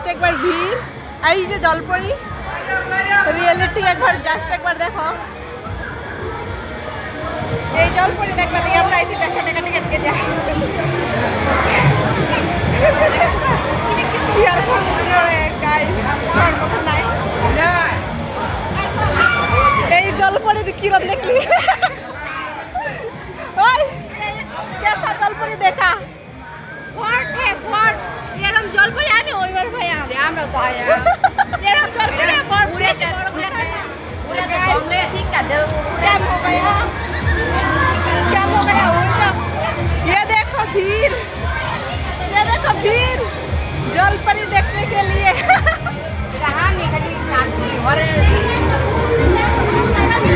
एक बार भीड़ आई जे जलपरी रियलिटी एक बार जस्ट एक बार देखो এই জলপরি দেখবা দিয়ে আমরা এসে 150 টাকা টিকিট কেটে ইয়ার কোন রে গাইস আর কথা নাই এই জলপরি কিরম দেখলি ওই कैसा জলপরি দেখা ফর্ট হে ফর্ট এরকম জলপরি আমি ওইবার ভাই আমরা তো আয়া এরকম জলপরি ফর্ট পুরে पूरा तो बॉम्बे ठीक कर दो स्कैम हो गया स्कैम हो गया उल्टा ये देखो भीड़ जलपरी देखने के लिए रहा नहीं खाली और